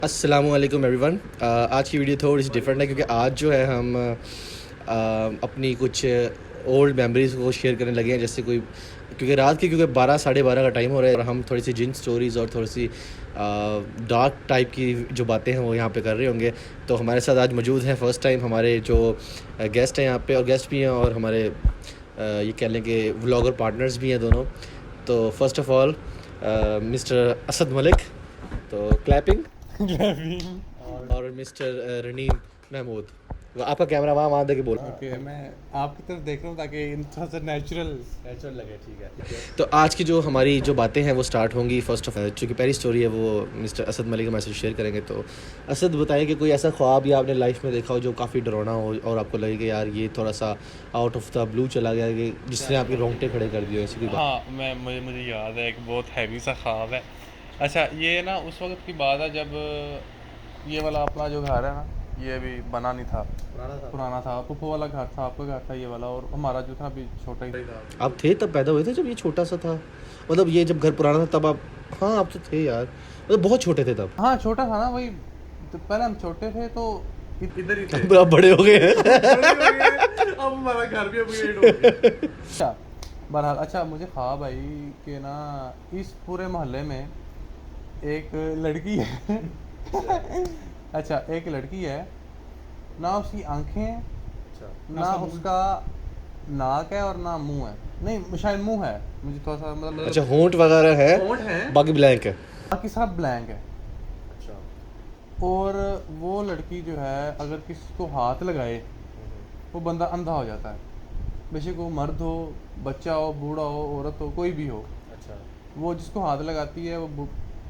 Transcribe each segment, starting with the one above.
अस्सलामुअलैकुम एवरीवन। आज की वीडियो थोड़ी सी डिफरेंट है क्योंकि आज जो है हम अपनी कुछ ओल्ड मेमोरीज़ को शेयर करने लगे हैं। जैसे कोई क्योंकि रात के 12 साढ़े 12 का टाइम हो रहा है और हम थोड़ी सी जिन स्टोरीज़ और थोड़ी सी डार्क टाइप की जो बातें हैं वो यहाँ पे कर रहे होंगे। तो हमारे साथ आज मौजूद हैं फ़र्स्ट टाइम हमारे जो गेस्ट हैं यहाँ पे, और गेस्ट भी हैं और हमारे ये कह लें कि व्लॉगर पार्टनर्स भी हैं दोनों। तो first of all mister Asad Malik, तो क्लैपिंग और मिस्टर रनीम महमूद। आपका कैमरा वहाँ दे के बोल। ओके, मैं आपकी तरफ देख रहा हूँ ताकि थोड़ा सा नेचुरल लगे। ठीक है, तो आज की जो हमारी जो बातें हैं वो स्टार्ट होंगी। फर्स्ट ऑफ चूँकि पहली स्टोरी है वो मिस्टर असद मलिक के मैसेज शेयर करेंगे। तो असद बताइए कि कोई ऐसा ख्वाब या आपने लाइफ में देखा हो जो काफ़ी डरावना हो और आपको लगे कि यार ये थोड़ा सा आउट ऑफ द ब्लू चला गया, कि जिसने आपके रोंगटे खड़े कर दिए, ऐसी कोई बात? हाँ, मुझे याद है, एक बहुत हैवी सा ख्वाब है। अच्छा, ये ना उस वक्त की बात है जब ये वाला अपना जो घर है ना, ये अभी बना नहीं था, पुराना था। पुप्पो वाला घर था, आपका घर था ये वाला, और हमारा जो था अभी छोटा ही था। आप थे तब पैदा हुए थे जब ये छोटा सा था? मतलब ये जब घर पुराना था तब आप? हाँ, आप तो थे यार, मतलब बहुत छोटे थे तब। हाँ, छोटा था ना वही, तो पहले हम छोटे थे तो इधर ही थे। अब आप बड़े हो गए हैं। अब हमारा घर भी अपग्रेड हो गया। अच्छा, बहरहाल, अच्छा मुझे ख्वाब आई कि ना इस पूरे मोहल्ले में एक लड़की है। अच्छा, एक लड़की है ना, उसकी आंखें, ना उसका नाक है और ना मुंह है। नहीं, शायद मुंह है, मुझे थोड़ा सा मतलब। अच्छा, होंठ वगैरह है, होंठ है, बाकी ब्लैंक है। बाकी सब ब्लैंक है। अच्छा। और वो लड़की जो है अगर किसी को हाथ लगाए वो बंदा अंधा हो जाता है। बेशक वो मर्द हो, बच्चा हो, बूढ़ा हो, औरत हो, कोई भी हो। अच्छा। वो जिसको हाथ लगाती है वो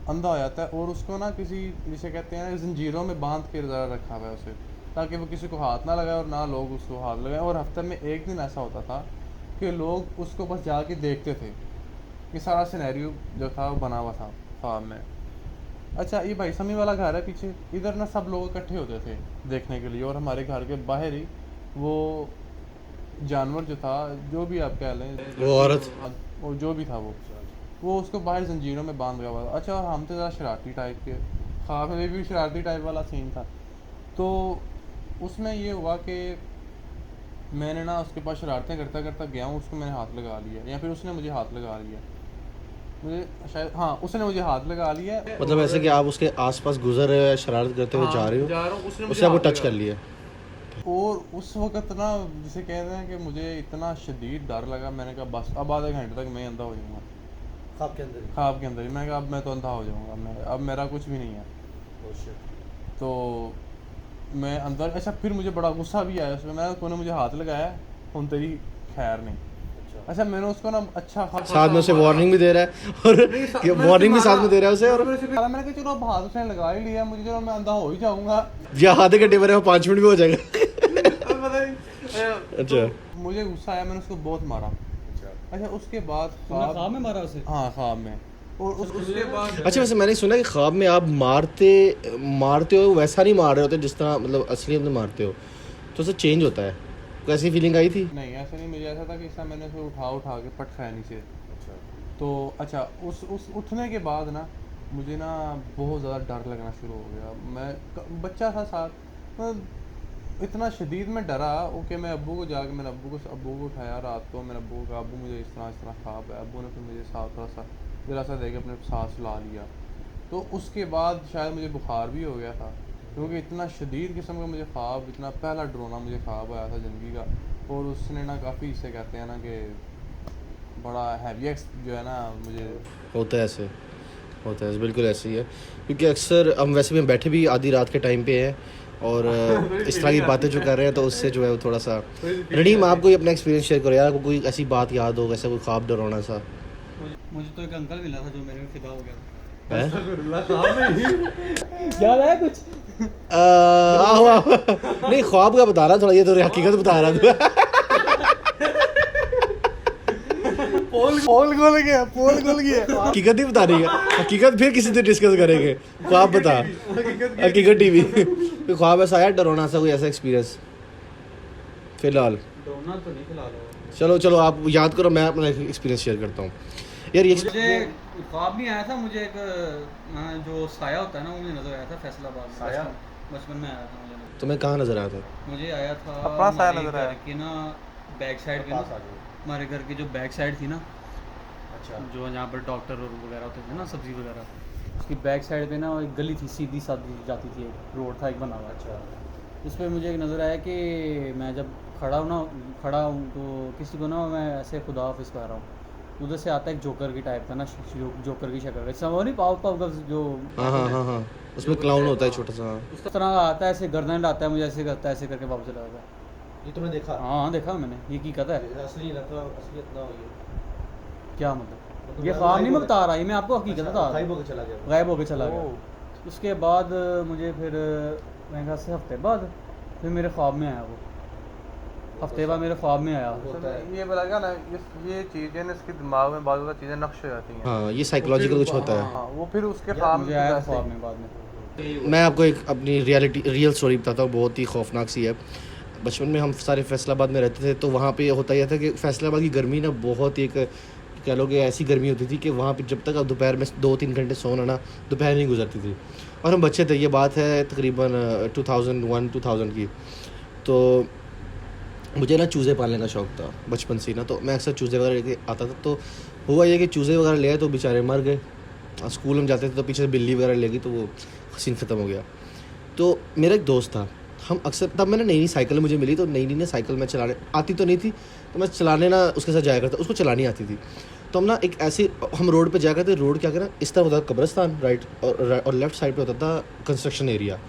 अंधा हो जाता है। और उसको ना किसी, जिसे कहते हैं ना, जंजीरों में बांध के ज़रा रखा हुआ है उसे, ताकि वो किसी को हाथ ना लगाए और ना लोग उसको हाथ लगाएं। और हफ्ते में एक दिन ऐसा होता था कि लोग उसको बस जाके देखते थे। ये सारा सिनेरियो जो था वो बना हुआ था ख्वाब में। अच्छा, ये भाई समी वाला घर है पीछे, इधर ना सब लोग इकट्ठे होते थे देखने के लिए। और हमारे घर के बाहर ही वो जानवर जो था, जो भी आप कह लें, वो औरत, और जो भी था वो उसको बाहर जंजीरों में बांध गया हुआ था। अच्छा, और हम तो ज़रा शरारती टाइप के, ख्वाब में भी शरारती टाइप वाला सीन था। तो उसमें ये हुआ कि मैंने ना उसके पास शरारतें करता करता गया हूँ, उसको मैंने हाथ लगा लिया, या फिर उसने मुझे हाथ लगा लिया। मुझे शायद, हाँ, उसने मुझे हाथ लगा लिया। मतलब ऐसे कि आप उसके आसपास गुजर रहे हो या शरारत करते हुए जा रहे हो, उसने आपको टच कर लिया। और उस वक़्त ना, जिसे कहते हैं कि मुझे इतना शदीद डर लगा, मैंने कहा बस अब आधे घंटे तक मैं अंधा हो जाऊँगा। ख्वाब के अंदर ही मैंने कहा अब मैं तो अंधा हो जाऊँगा, मैं अब मेरा कुछ भी नहीं है। तो मैं अंदर, अच्छा, फिर मुझे बड़ा गुस्सा भी आया उसमें। मैं कोई मुझे हाथ लगाया, उन तेरी खैर नहीं। अच्छा, मैंने उसको ना, अच्छा, साथ में उसे वार्निंग भी दे रहा है और वार्निंग भी साथ में दे रहा है उसे। और मैंने कहा चलो अब हाथ उसने लगा ही लिया मुझे, चलो मैं अंधा हो ही जाऊँगा। या आधे घंटे में 5 मिनट में हो जाएगा। अच्छा, मुझे गुस्सा आया, मैंने उसको बहुत मारा। अच्छा, उसके बाद ख्वाब में मारा उसे? हाँ, ख्वाब में। और उसके बाद, अच्छा, वैसे मैंने सुना कि ख्वाब में आप मारते हो वैसा नहीं मार रहे होते जिस तरह मतलब असलियत में मारते हो, तो उससे चेंज होता है। कैसी फीलिंग आई थी? नहीं, ऐसा नहीं, मुझे ऐसा था कि इसका मैंने उसे उठा के पट खाया नीचे। अच्छा। तो अच्छा, उस उठने के बाद ना मुझे ना बहुत ज़्यादा डर लगना शुरू हो गया। मैं बच्चा था साथ, तो इतना शदीद में डरा कि मैं अब्बू को जाके, मैंने अब्बू को उठाया रात को। मैंने अब्बू को कहा अब्बू मुझे इस तरह ख्वाब है। अब्बू ने फिर मुझे साथ थोड़ा सा दिलासा दे के अपने सांस ला लिया। तो उसके बाद शायद मुझे बुखार भी हो गया था, क्योंकि इतना शदीद किस्म का मुझे ख्वाब, इतना पहला डरोना मुझे ख्वाब आया था ज़िंदगी का। और उसने ना काफ़ी, इसे कहते हैं ना कि बड़ा हैवी जो है ना, मुझे होता है ऐसे, होता है बिल्कुल ऐसे ही है। क्योंकि अक्सर हम वैसे भी बैठे भी आधी रात के टाइम पे हैं और इस तरह की बातें जो कर रहे हैं, तो उससे जो है वो थोड़ा सा। रनीम, आप कोई अपना एक्सपीरियंस शेयर करो यार, आपको कोई ऐसी बात याद हो, ऐसा कोई ख्वाब डरावना सा? मुझे तो एक अंकल मिला था जो मेरे में फिदा हो गया था। याद है कुछ? नहीं, ख्वाब का बता रहा थोड़ा, ये तो हकीकत बता रहा था। पोल खोल गया। हकीकत ही बता रही है, हकीकत फिर किसी से डिस्कस करेंगे। ख्वाब बता, हकीकत टीवी। कोई ख्वाब ऐसा आया डरावना सा, कोई ऐसा एक्सपीरियंस फिलहाल? डरना तो नहीं फिलहाल। चलो आप याद करो, मैं अपना एक्सपीरियंस शेयर करता हूँ। यार ये मुझे ख्वाब नहीं आया था, मुझे एक जो साया होता है ना, वो मुझे नजर आया था फैसलाबाद में। साया? बचपन में आया था मुझे नजर। तुम्हें कहाँ नज़र आया था? मुझे आया था अपना साया हमारे नजर आया? घर की ना बैक साइड की ना, हमारे घर की जो बैक साइड थी ना, अच्छा जो यहाँ पर डॉक्टर वगैरह होते थे ना, सब्जी वगैरह, उसकी बैक साइड पे ना एक गली थी, सीधी सादी जाती थी, एक रोड था एक बना हुआ। अच्छा, उस पर मुझे एक नज़र आया कि मैं जब खड़ा हूँ तो किसी को ना मैं ऐसे खुदा हाफिज़ कह रहा हूँ, उधर से आता है एक जोकर की टाइप का ना, जोकर की शक्ल का, समझ नहीं, पाव पाव का जो हाँ हाँ हाँ हाँ, उसमें क्लाउन होता है छोटा सा। हाँ। उस तरह का आता है, ऐसे गर्दन आता है मुझे, ऐसे करता है, ऐसे करके वापस चला जाता है। ये तुमने देखा? हाँ देखा मैंने, ये हकीकत है। असली लगता असलियत ना हो ये। क्या मतलब, ये ख्वाब नहीं मैं बता रहा, ये मैं आपको हकीकत बता रहा हूँ। चला गया। गायब होके चला गया। ओह। उसके बाद मुझे फिर मेरे ख्याल से हफ्ते बाद फिर मेरे ख्वाब में आया वो, हफ्ते बाद मेरे ख्वाब में आया। ये बोला क्या ना, ये चीज़ें ना इसके दिमाग में बहुत ज़्यादा चीज़ें नक्श हो जाती हैं। हाँ, ये साइकोलॉजिकल कुछ होता है। हाँ, वो फिर उसके ख्वाब मुझे में आया वैसे- ख्वाब में बाद में। मैं आपको एक अपनी रियल स्टोरी बताता हूँ, बहुत ही खौफनाक सी है। बचपन में हम सारे फैसलाबाद में रहते थे, तो वहाँ पे होता यह था कि फैसलाबाद की गर्मी ना बहुत एक कह लो कि ऐसी गर्मी होती थी कि वहाँ पे जब तक आप दोपहर में 2-3 घंटे सोना ना, दोपहर नहीं गुजरती थी। और हम बच्चे थे, ये बात है तकरीबन 2001-2000 की। तो मुझे ना चूज़े पालने का शौक़ था बचपन से ही ना, तो मैं अक्सर चूज़े वगैरह लेके आता था। तो हुआ ये कि चूज़े वगैरह ले आए तो बेचारे मर गए। स्कूल में जाते थे तो पीछे से बिल्ली वगैरह ले गई, तो वो सीन ख़त्म हो गया। तो मेरा एक दोस्त था, हम अक्सर, तब मैंने नई साइकिल मुझे मिली, तो नई ना साइकिल मैं चलाने आती तो नहीं थी, तो मैं चलाने ना उसके साथ जाया करता, उसको चलानी आती थी। तो हम ना एक ऐसी, हम रोड पे जाया करते, रोड क्या करें, इस तरफ होता था कब्रिस्तान राइट, और लेफ्ट साइड पे होता था कंस्ट्रक्शन एरिया,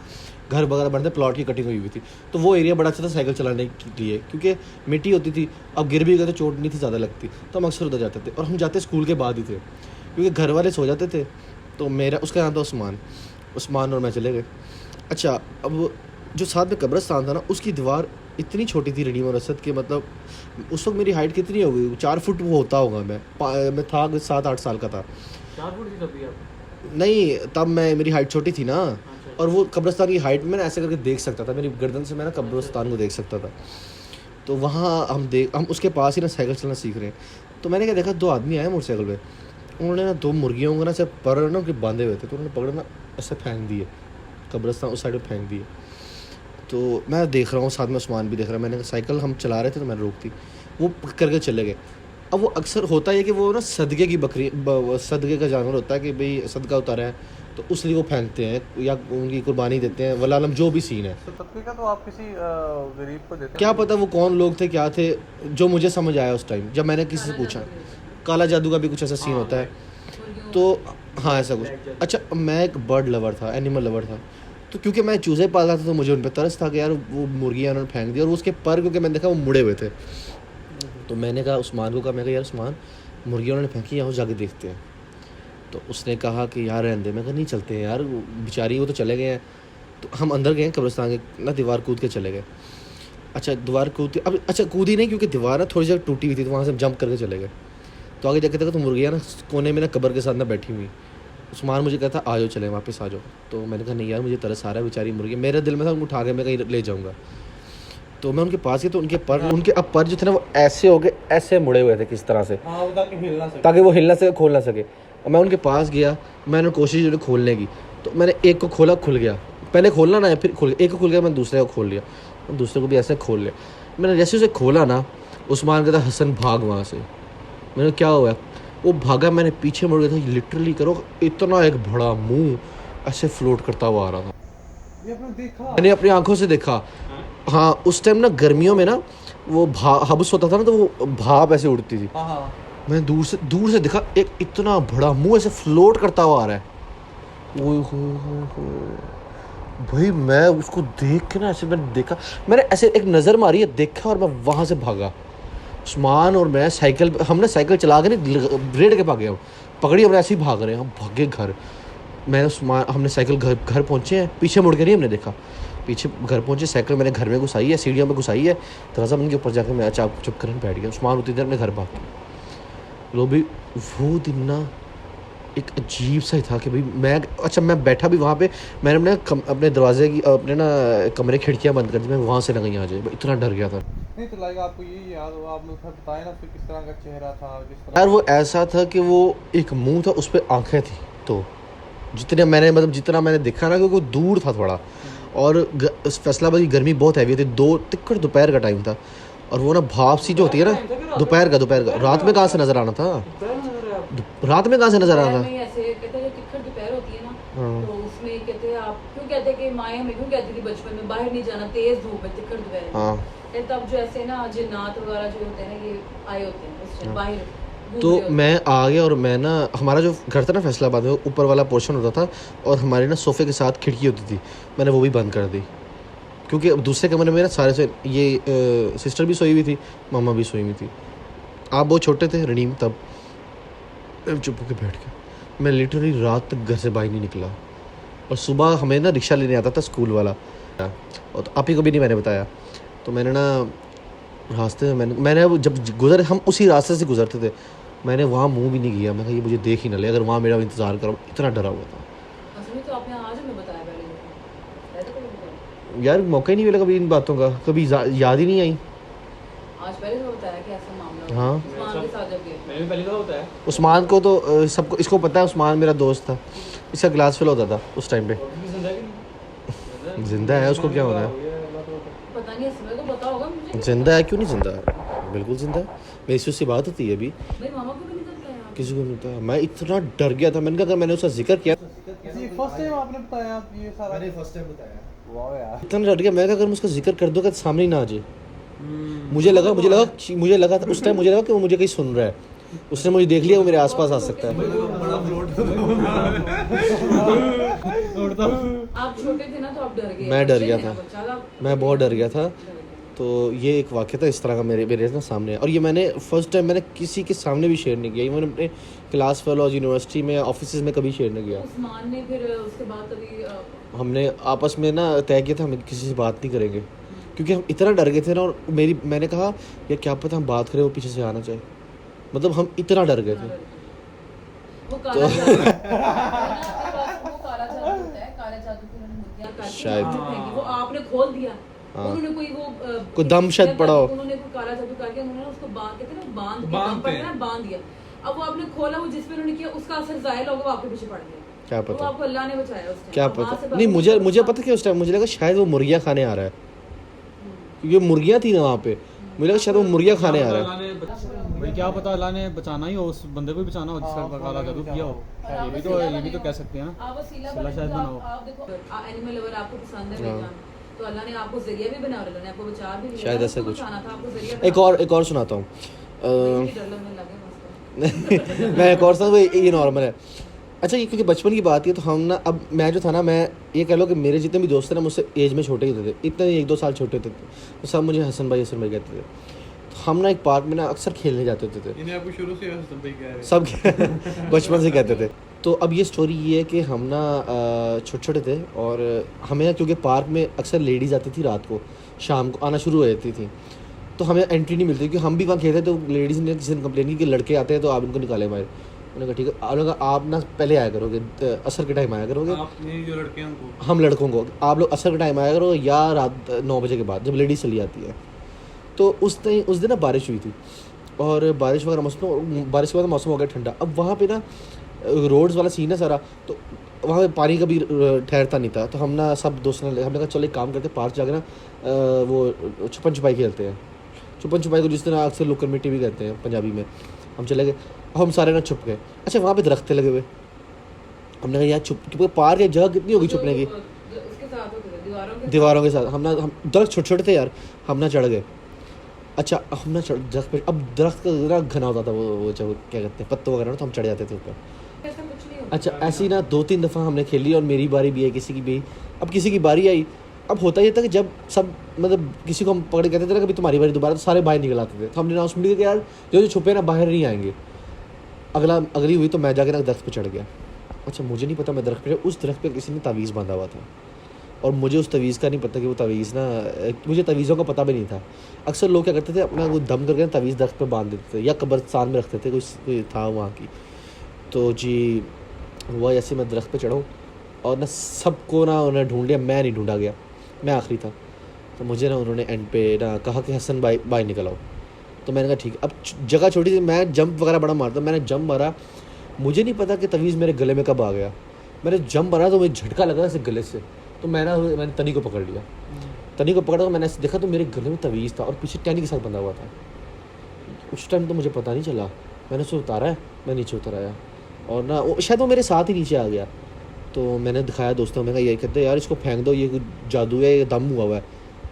घर वगैरह बनते, प्लॉट की कटिंग हुई हुई थी। तो वो एरिया बड़ा अच्छा था साइकिल चलाने के लिए, क्योंकि मिट्टी होती थी, अब गिर भी गए तो चोट नहीं थी ज़्यादा लगती, तो हम अक्सर उधर जाते थे। और हम जाते स्कूल के बाद ही थे, क्योंकि घर वाले सो जाते थे। तो मेरा, उसका नाम था उस्मान और मैं चले गए। अच्छा, अब जो साथ में कब्रिस्तान था ना, उसकी दीवार इतनी छोटी थी रडीम और असद के, मतलब उस वक्त मेरी हाइट कितनी हो गई, 4 फुट वो होता होगा। मैं था 7-8 साल का था। 4 फुट थी तभी आप? नहीं, तब मैं, मेरी हाइट छोटी थी ना, और वो कब्रिस्तान की हाइट में ना ऐसे करके देख सकता था, मेरी गर्दन से मैं ना कब्रिस्तान को देख सकता था। तो वहाँ हम उसके पास ही ना साइकिल चलाना सीख रहे हैं। तो मैंने क्या देखा, 2 आदमी आए मोटरसाइकिल पे, उन्होंने ना 2 मुर्गियों को ना सिर्फ पर ना उनके बांधे हुए थे, तो उन्होंने पकड़ ना ऐसे फेंक दिए, कब्रिस्तान उस साइड पे फेंक दिए। तो मैं देख रहा हूँ, साथ में उस्मान भी देख रहा है। मैंने साइकिल हम चला रहे थे तो मैंने रोक दी, वो करके चले गए। अब वो अक्सर होता है कि वो ना सदक़े की बकरी, सदक़े का जानवर होता है कि भाई सदका उतारा है, तो उस लिए वो फेंकते हैं या उनकी कुर्बानी देते हैं, वलालम जो भी सीन है। तो सदके का तो आप किसी गरीब को देते हैं? क्या पता वो कौन लोग थे, क्या थे। जो मुझे समझ आया उस टाइम, जब मैंने किसी से पूछा, काला जादू का भी कुछ ऐसा सीन होता है। तो हाँ, ऐसा कुछ। अच्छा, मैं एक बर्ड लवर था, एनिमल लवर था, तो क्योंकि मैं चूज़े पालता था, तो मुझे उन पर तरस था कि यार वो मुर्गियाँ उन्होंने फेंक दी, और उसके पर क्योंकि मैंने देखा वो मुड़े हुए थे। तो मैंने कहा उस्मान को कहा, मैं कहा यार उस्मान, मुर्गियाँ उन्होंने फेंकी, यहाँ जाके देखते हैं। तो उसने कहा कि यार रहने दे। मैं कहा नहीं, चलते हैं यार, बेचारी वो तो चले गए हैं। तो हम अंदर गए कब्रिस्तान के ना, दीवार कूद के चले गए। अच्छा, दीवार कूद, अब अच्छा कूदी नहीं, क्योंकि दीवार ना थोड़ी जगह टूटी हुई थी, तो वहाँ से जंप करके चले गए। तो आगे जाके देखा तो मुर्गियाँ ना कोने में ना कब्र के साथ ना बैठी हुई। उस्मान मुझे कहता आ जाओ, चले वापस आ जाओ। तो मैंने कहा नहीं यार, मुझे तरस आ रहा है, बेचारी मुर्गी। मेरे दिल में था उनको उठा के मैं कहीं ले जाऊँगा। तो मैं उनके पास गया, तो उनके अब पर जो थे ना, वो ऐसे हो गए, ऐसे मुड़े हुए थे किस तरह से, ताकि वो हिल ना सके, खोल ना सके। और मैं उनके पास गया, मैंने कोशिश की खोलने की, तो मैंने एक को खोला, खुल गया। पहले खोलना ना है, फिर खुल गया। एक को खुल गया, मैंने दूसरे को खोल लिया, दूसरे को भी ऐसे खोल लिया। मैंने जैसे उसे खोला ना, उस्मान कहता हसन भाग वहाँ से। मैंने क्या हुआ, वो भागा, मैंने पीछे मुड़ गया था, लिटरली करो इतना एक बड़ा मुंह ऐसे फ्लोट करता हुआ आ रहा था। ये आपने देखा? मैंने अपनी आंखों से देखा। हाँ, उस टाइम ना गर्मियों में ना वो हबस होता था ना, तो वो भाप ऐसे उड़ती थी। मैं दूर से देखा, एक इतना बड़ा मुंह ऐसे फ्लोट करता हुआ आ रहा है। ओए हो भाई, मैं उसको देख के ना ऐसे मैंने देखा, मैंने ऐसे एक नज़र मारी है, देखा, और मैं वहाँ से भागा। उस्मान और मैं साइकिल, हमने साइकिल चला के नहीं रेड के भागे, हम पकड़ी, हमने ऐसे ही भाग रहे हैं, हम भागे घर। मैं उस्मान, हमने साइकिल घर पहुँचे हैं, पीछे मुड़ के नहीं हमने देखा, पीछे घर पहुँचे, साइकिल मैंने घर में घुसाई है, सीढ़ियों में घुसाई है, दरवाज़ा बंद के ऊपर जाकर मैं चुप कर बैठ गया। उस्मान उतनी देर अपने घर भाग गया। लो भी वो दिन ना एक अजीब सा ही था कि भाई मैं बैठा भी वहाँ पे, मैंने अपने दरवाजे की अपने ना कमरे खिड़कियाँ बंद कर दी, मैं वहाँ से ना कहीं आ जाए, इतना डर गया था नहीं तो लाइक आपको ये याद हो, आपने उधर बताया ना फिर किस तरह का चेहरा था, किस यार। तरह वो ऐसा था कि वो एक मुंह था, उस पर आँखें थी, तो जितना मैंने देखा ना कि वो दूर था थोड़ा, और फैसलाबाद की गर्मी बहुत हैवी थी, 2 तिक्कड़ दोपहर का टाइम था, और वो ना भाप सी जो होती है ना, दोपहर का रात में कहाँ से नज़र आना था, रात में कहाँ से नज़र आना था। में ऐसे कहते हैं, जो तिखट दोपहर होती है ना, हाँ। तो उसमें कहते हैं, आप क्यों कहते हैं कि माएँ हमें क्यों कहती थी बचपन में बाहर नहीं जाना तेज धूप में तिखट दोपहर में। हाँ। कहते तब जो ऐसे ना जिन्नात वगैरह जो होते हैं ना, ये आए होते हैं उस टाइम बाहर घूम तो रहे होते हैं। मैं आ गया, और मैं ना, हमारा जो घर था ना फैसलाबाद में, वो ऊपर वाला पोर्शन होता था, और हमारे ना सोफ़े के साथ खिड़की होती थी, मैंने वो भी बंद कर दी, क्योंकि अब दूसरे कमरे में ना सारे से ये सिस्टर भी सोई हुई थी, मामा भी सोई हुई थी, आप बहुत छोटे थे रनीम तब। मैं चुप होकर बैठ गया, मैं लिटरली रात तक घर से बाहर नहीं निकला, और सुबह हमें ना रिक्शा लेने आता था स्कूल वाला, और तो आप ही को भी नहीं मैंने बताया, तो मैंने ना रास्ते में मैंने वो जब गुजर हम उसी रास्ते से गुजरते थे, मैंने वहाँ मुंह भी नहीं किया, मैं कहा ये मुझे देख ही ना ले, अगर वहाँ मेरा इंतज़ार करो, इतना डरा हुआ था असल में तो आपने आज हमें बताया पहले है तो कभी बताया? यार। मौका ही नहीं मिला कभी इन बातों का, कभी याद ही नहीं आई। आज पहले तो बताया कि ऐसा मामला हाँ। हुआ उस्मान के साथ जब गए। मैंने पहले तो होता है उस्मान को तो सबको इसको पता है, उस्मान मेरा दोस्त था, इसका क्लास फेल होता था उस टाइम पे, जिंदा है, उसको क्या होना है, पता नहीं समय को पता होगा मुझे। जिंदा है, क्यों नहीं जिंदा है, बिल्कुल जिंदा है, मेरी से उससे बात होती है अभी, मेरी मामा को भी नहीं बताया आपने? किसी को नहीं पता। मैं इतना डर गया था, मैंने कहा अगर मैंने उसका जिक्र किया, ये फर्स्ट टाइम आपने बताया ये सारा? मैंने फर्स्ट टाइम बताया। वाह यार, इतना डर गया मैं, कहा अगर मैं उसका जिक्र कर दूंगा तो सामने ही ना आ जाए। मुझे लगा था उस टाइम, मुझे लगा कि वो मुझे कहीं सुन रहा है, उसने मुझे देख लिया, वो मेरे आसपास आ सकता है। आप छोटे थे ना तो आप डर गए। मैं डर बच्चे गया थे ना, था। बच्चा था। मैं बहुत डर गया था। डर गए। तो ये एक वाक़या था इस तरह का मेरे ना सामने, और ये मैंने फर्स्ट टाइम मैंने किसी के सामने भी शेयर नहीं किया, इवन अपने क्लास फेलो यूनिवर्सिटी में ऑफिस में कभी शेयर नहीं किया। उस्मान ने फिर उसके बाद कभी हमने आपस में ना तय किया था हम किसी से बात नहीं करेंगे, क्योंकि हम इतना डर गए थे ना, और मैंने कहा यार क्या पता हम बात करें वो पीछे से आना चाहे, मतलब हम इतना डर गए थे। वो काला जादू वो काला जादू होता है, काला जादू की उन्होंने मुर्गियां काटी, शायद। आपने फेंकी, वो आपने खोल दिया। हाँ। उन्होंने कोई दम शायद पड़ा हो। उन्होंने कोई काला जादू करके उन्होंने उसको बांध के ना बांध के बांध दिया। अब वो आपने खोला, वो जिस पे उन्होंने किया उसका असर जाहिर होगा, वो आपके पीछे पड़ गया। क्या तो पता, आपको अल्लाह ने बचाया उस टाइम। क्या अब वहाँ पता से नहीं, बाकी मुझे पता कि उस टाइम मुझे लगा शायद वो मुर्गियाँ खाने आ रहा है, क्योंकि मुर्गियाँ थी ना वहाँ पे, मुझे लगा शायद वो मुर्गियाँ खाने आ रहा है। भाई क्या पता अल्लाह ने बचाना ही हो, उस बंदे को भी बचाना हो जिसका काला जादू किया हो, ये भी तो कह सकते हैं ना। आप वसीला सलाह बने, शायद तो बनाओ। आप देखो एनिमल लवर आपको पसंद है हाँ। बेजान, तो अल्लाह ने आपको जरिया भी बनाया और अल्लाह ने आपको बचा भी लिया। शायद ऐसा आपको कुछ। बचाना था, आपको जरिया एक और सुनाता हूँ। मुझे डर लगने लगे बस। मैं एक और सुना, ये नॉर्मल है। अच्छा, ये क्योंकि बचपन की बात है तो हम ना, अब मैं जो था ना, मैं ये कह लो कि मेरे जितने भी दोस्त थे ना मुझसे एज में छोटे ही थे, इतने 1-2 साल छोटे थे, तो सब मुझे हसन भाई कहते थे। तो हम ना एक पार्क में ना अक्सर खेलने जाते थे, इन्हें आपको शुरू से हसन भाई कह रहे हैं। सब बचपन से कहते थे। तो अब ये स्टोरी ये है कि हम ना छोटे छोटे थे, और हमें ना क्योंकि पार्क में अक्सर लेडीज़ आती थी, रात को शाम को आना शुरू हो जाती थी, तो हमें एंट्री नहीं मिलती, क्योंकि हम भी वहाँ खेलते, तो लेडीज़ ने किसी ने कंप्लेन की कि लड़के आते हैं तो आप इनको निकाले बाहर। उन्होंने कहा ठीक है, उन्होंने कहा आप ना पहले आया करोगे, असर के टाइम आया करोगे, आप नहीं जो लड़के हैं उनको, हम लड़कों को, आप लोग असर के टाइम आया करो या रात 9 बजे के बाद जब लेडीज़ चली जाती है। तो उस दिन ना बारिश हुई थी, और बारिश वगैरह बारिश के बाद मौसम हो गया ठंडा। अब वहाँ पे ना रोड्स वाला सीन है सारा, तो वहाँ पे पानी का भी ठहरता नहीं था, तो हम ना सब दोस्तों ने हमने कहा चलो एक काम करते हैं, पार्क जाकर ना वो छुपन छुपाई खेलते हैं। छुपन छुपाई को जिस तरह अक्सर लुक्कड़ मिट्टी भी कहते हैं पंजाबी में। हम चले गए, हम सारे ना छुप गए। अच्छा, वहाँ पे दरख्त लगे हुए, हमने कहा यार क्योंकि पार्क है, जगह कितनी होगी छुपने की, उसके साथ होते थे दीवारों के साथ। हम दरख्त छोटे छोटे थे यार, हम ना चढ़ गए। अच्छा, हम ना दरख्त पे, अब दरख्त का ज़रा घना होता था, वो क्या कहते हैं पत्तों वगैरह, तो हम चढ़ जाते थे ऊपर। ऐसा कुछ नहीं होता। अच्छा, ऐसी ना 2-3 दफ़ा हमने खेली, और मेरी बारी भी है, किसी की भी। अब किसी की बारी आई, अब होता ये था कि जब सब मतलब किसी को हम पकड़ के कहते थे ना कभी तुम्हारी बारी दोबारा, तो सारे बाहर निकल आते थे। तो हमने अनाउंसमेंट किया कि यार जो छुपे ना बाहर नहीं आएंगे। अगली हुई तो मैं जाके ना दरख्त पे चढ़ गया। अच्छा, मुझे नहीं पता मैं दरख्त पे, उस दरख्त पे किसी ने तावीज़ बांधा हुआ था, और मुझे उस तवीज़ का नहीं पता कि वो तवीज़ ना, मुझे तवीज़ों का पता भी नहीं था। अक्सर लोग क्या करते थे, अपना वो दम करके तवीज़ दरख्त पे बांध देते थे, या कब्रिस्तान में रखते थे, कोई था वहाँ की। तो जी हुआ जैसे मैं दरख्त पे चढ़ा और ना सबको ना उन्होंने ढूंढ लिया, मैं नहीं ढूंढा गया, मैं आखिरी था। तो मुझे ना उन्होंने एंड पे ना कहा कि हसन भाई बाहर निकल आओ। तो मैंने कहा ठीक। अब जगह छोटी थी, मैं जंप वगैरह बड़ा मारता, मैंने जंप मारा, मुझे नहीं पता कि तवीज़ मेरे गले में कब आ गया। मैंने जंप मारा तो मुझे झटका लगा ऐसे गले से, तो मैंने तनी को पकड़ लिया। तनी को पकड़ा तो मैंने ऐसे देखा तो मेरे गले में तवीज़ था और पीछे टैनी के साथ बंधा हुआ था। उस टाइम तो मुझे पता नहीं चला, मैंने उसे उतारा है, मैं नीचे उतर आया और ना शायद वो मेरे साथ ही नीचे आ गया। तो मैंने दिखाया दोस्तों, मैं कहा ये कहते यार इसको फेंक दो, ये कुछ जादू है, ये दम हुआ है।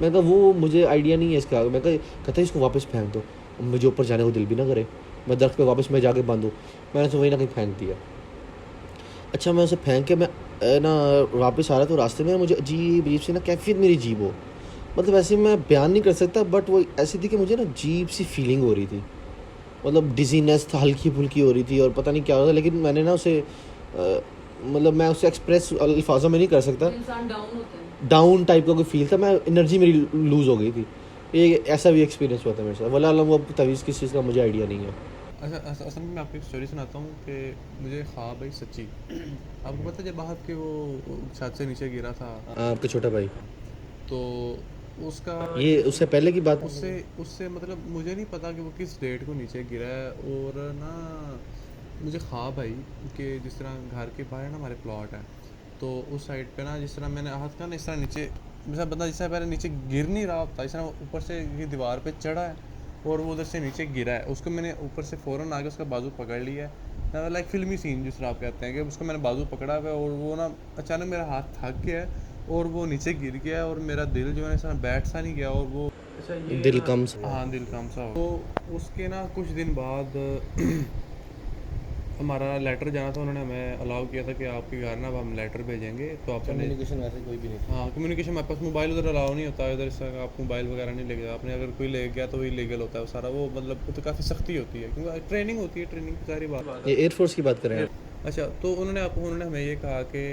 मैं कहा वो मुझे आइडिया नहीं है इसका। मैं कहा कहते इसको वापस फेंक दो, मुझे ऊपर जाने को दिल भी ना करे, मैं दरख्त पे वापस मैं जाके बांधूँ। मैंने तो वहीं ना कहीं फेंक दिया। अच्छा मैं उसे फेंक के मैं ना वापस आ रहा, तो रास्ते में मुझे अजीब अजीब सी ना कैफियत मेरी अजीब हो, मतलब ऐसे मैं बयान नहीं कर सकता, बट वो ऐसी थी कि मुझे ना अजीब सी फीलिंग हो रही थी, मतलब डिजीनेस था, हल्की फुल्की हो रही थी और पता नहीं क्या हो रहा था। लेकिन मैंने ना उसे मतलब मैं उसे एक्सप्रेस अल्फाजों में नहीं कर सकता। इंसान डाउन होता है। डाउन टाइप का कोई फील था, मैं एनर्जी मेरी लूज़ हो गई थी। ये ऐसा भी एक्सपीरियंस हुआ था मेरे साथ। वल्लाह आलम वो तवीज़ किस चीज़ का मुझे आइडिया नहीं है। अच्छा असल में मैं आपको एक स्टोरी सुनाता हूँ कि मुझे ख्वाब आई सच्ची। आपको पता है जब आपके वो छत से नीचे गिरा था आपका छोटा भाई, तो उसका ये उससे पहले की बात? उससे उससे मतलब मुझे नहीं पता कि वो किस डेट को नीचे गिरा है। और ना मुझे ख्वाब आई कि जिस तरह घर के बाहर ना हमारे प्लॉट है, तो उस साइड पे ना जिस तरह मैंने हाथ का ना इस तरह नीचे, जैसा बंदा जिस तरह पहले नीचे गिर नहीं रहा था, इस तरह ऊपर से ये दीवार पे चढ़ा है और वो उधर से नीचे गिरा है। उसको मैंने ऊपर से फ़ौरन आके उसका बाजू पकड़ लिया है, लाइक फिल्मी सीन जिस तरह आप कहते हैं कि उसको मैंने बाजू पकड़ा हुआ है और वो ना अचानक मेरा हाथ थक गया है और वो नीचे गिर गया और मेरा दिल जो है इस तरह बैठ सा नहीं गया और वो दिल कम हाँ दिल कम सा हो। तो उसके ना कुछ दिन बाद हमारा लेटर जाना था, उन्होंने हमें अलाउ किया था कि आपके घर ना अब हम लेटर भेजेंगे, तो आपने कम्युनिकेशन वैसे कोई भी नहीं था। हाँ कम्युनिकेशन हमारे पास मोबाइल उधर अलाउ नहीं होता, इधर इस आप मोबाइल वगैरह नहीं लेके, आपने अगर कोई ले गया तो वही लीगल होता है वो सारा, वो मतलब तो काफ़ी सख्ती होती है क्योंकि ट्रेनिंग होती है, ट्रेनिंग की सारी बात। ये एयरफोर्स की बात करें आप? अच्छा तो उन्होंने हमें ये कहा कि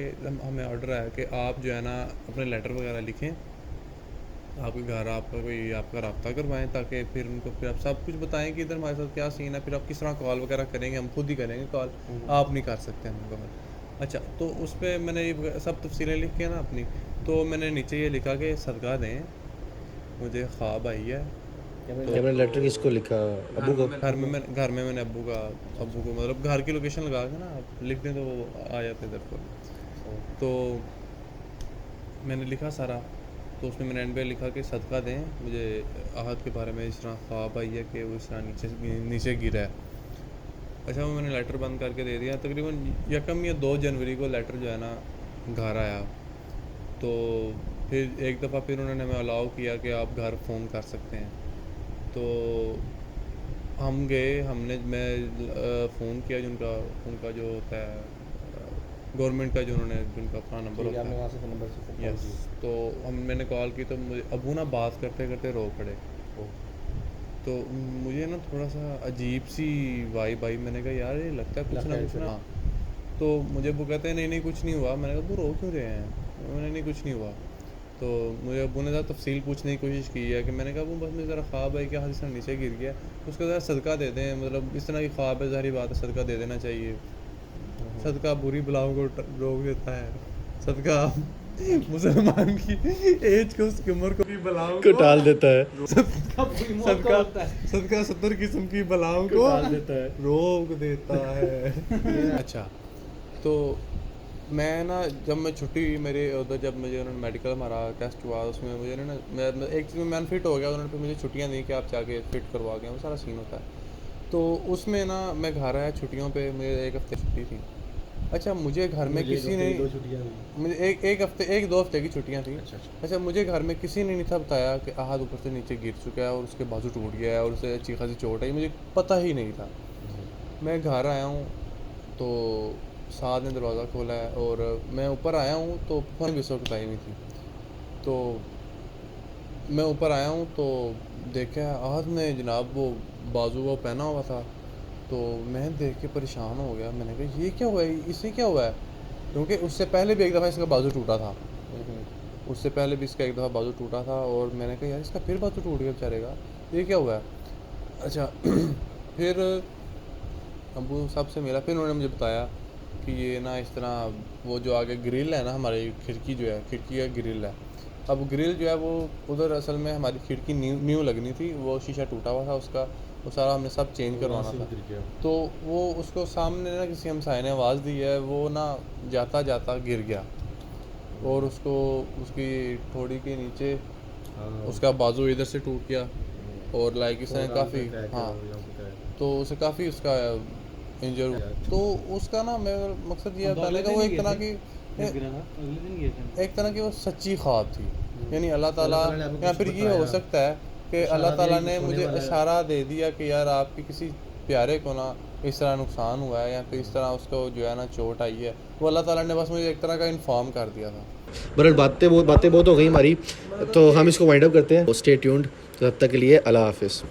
हमें ऑर्डर आया कि आप जो है ना अपने लेटर वगैरह लिखें, आपके घर आपका कोई आपका रब्ता करवाएं, ताकि फिर उनको फिर आप सब कुछ बताएं कि इधर हमारे साथ क्या सीन है, फिर आप किस तरह कॉल वगैरह करेंगे, हम खुद ही करेंगे कॉल, आप नहीं कर सकते हमें कॉल। अच्छा तो उस पर मैंने ये सब तफसीलें लिख के ना अपनी, तो मैंने नीचे ये लिखा कि सदका दें मुझे ख्वाब आई है। तो आपने लेटर किसको लिखा? अबू को? घर में मैंने अब्बू को मतलब घर की लोकेशन लगा के ना आप लिख दें तो वो आ जाते इधर पर। तो मैंने लिखा सारा, तो उसमें मैंने एंड पे लिखा कि सदका दें मुझे आहत के बारे में इस तरह ख्वाब आई है कि वो इस तरह नीचे गिरा है। अच्छा वो मैंने लेटर बंद करके दे दिया। तकरीबन 1 या 2 जनवरी को लेटर जो है ना घर आया, तो फिर एक दफ़ा फिर उन्होंने हमें अलाउ किया कि आप घर फ़ोन कर सकते हैं। तो हम गए, मैं फ़ोन किया जिनका उनका जो होता है गवर्नमेंट का जो उन्होंने जिनका अपना नंबर होता है, वहाँ से फ़ोन नंबर से यस। तो मैंने कॉल की तो मुझे अबू ना बात करते करते रो पड़े। तो मुझे ना थोड़ा सा अजीब सी वाइब आई, मैंने कहा यार ये लगता है कुछ ना कुछ ना। तो मुझे वो कहते हैं नहीं नहीं कुछ नहीं हुआ। मैंने कहा वो रो क्यों रहे हैं? मैंने नहीं कुछ नहीं हुआ। तो मुझे अबू ने ज़रा तफसील पूछने की कोशिश की है कि मैंने कहा वो बस मुझे ज़रा ख्वाब है कि हाँ जिस तरह नीचे गिर गया, उसका ज़रा सदका दे दें, मतलब इस तरह की ख्वाब है, ज़ाहिर बात है सदका दे देना चाहिए। सदका बुरी बलाओं को रोक देता है, सदका मुसलमान की एज को उसकी उम्र को भी बलाओं को टाल देता है, सदका 70 किस्म की बलाओं को टाल देता है, रोक देता है। अच्छा तो मैं ना जब मैं छुट्टी मेरे उधर जब मुझे उन्होंने मेडिकल हमारा टेस्ट हुआ उसमें मुझे ना मैं एक चीज़ में मैन फिट हो गया, उन्होंने फिर मुझे छुट्टियां दी कि आप जाके फिट करवा के, वो सारा सीन होता है। तो उसमें ना मैं घर आया छुट्टियों पे, मुझे 1 हफ्ते छुट्टी थी। अच्छा मुझे घर में किसी ने मुझे 1-2 हफ्ते की छुट्टियां थी। अच्छा मुझे घर में किसी ने नहीं था बताया कि आहद ऊपर से नीचे गिर चुका है और उसके बाजू टूट गया है और उसे अच्छी खासी चोट है, मुझे पता ही नहीं था। मैं घर आया हूँ तो साथ ने दरवाज़ा खोला है और मैं ऊपर आया हूँ तो फन भी उस वक्त आई हुई थी। तो मैं ऊपर आया हूँ तो देखा आहद ने जनाब वो बाजू वो पहना हुआ था। तो मैं देख के परेशान हो गया, मैंने कहा ये क्या हुआ है, इससे क्या हुआ है? क्योंकि उससे पहले भी एक दफ़ा इसका बाजू टूटा था, उससे पहले भी इसका एक दफ़ा बाजू टूटा था और मैंने कहा यार इसका फिर बाजू टूट गया बेचारे का, ये क्या हुआ है? अच्छा फिर अबू साहब से मिला, फिर उन्होंने मुझे बताया कि ये ना इस तरह वो जो आगे ग्रिल है ना, हमारी खिड़की जो है, खिड़की का ग्रिल है, अब ग्रिल जो है वो उधर असल में हमारी खिड़की न्यू लगनी थी, वो शीशा टूटा हुआ था उसका, वो सारा हमने सब चेंज करवाना था। तो वो उसको सामने ना किसी हमसाये ने आवाज़ दी है, वो ना जाता जाता गिर गया और उसको उसकी ठोड़ी के नीचे उसका बाजू इधर से टूट गया और लाइक इस तरह काफ़ी, हाँ, तो उसे काफ़ी उसका इंजर हुआ। तो उसका ना मेरा मकसद ये बताने का, वो एक तरह की वो सच्ची ख्वाब थी, यानी अल्लाह ताला, या फिर ये हो सकता है कि अल्लाह ताला ने मुझे इशारा दे दिया कि यार आपके किसी प्यारे को ना इस तरह नुकसान हुआ है या फिर इस तरह उसको जो है ना चोट आई है, वो अल्लाह ताला ने बस मुझे एक तरह का इन्फॉर्म कर दिया था। बहरहाल बातें बहुत हो गई हमारी, तो हम इसको वाइंड अप करते हैं। स्टे ट्यून्ड, तो तब तक के लिए अल्लाह हाफिज़।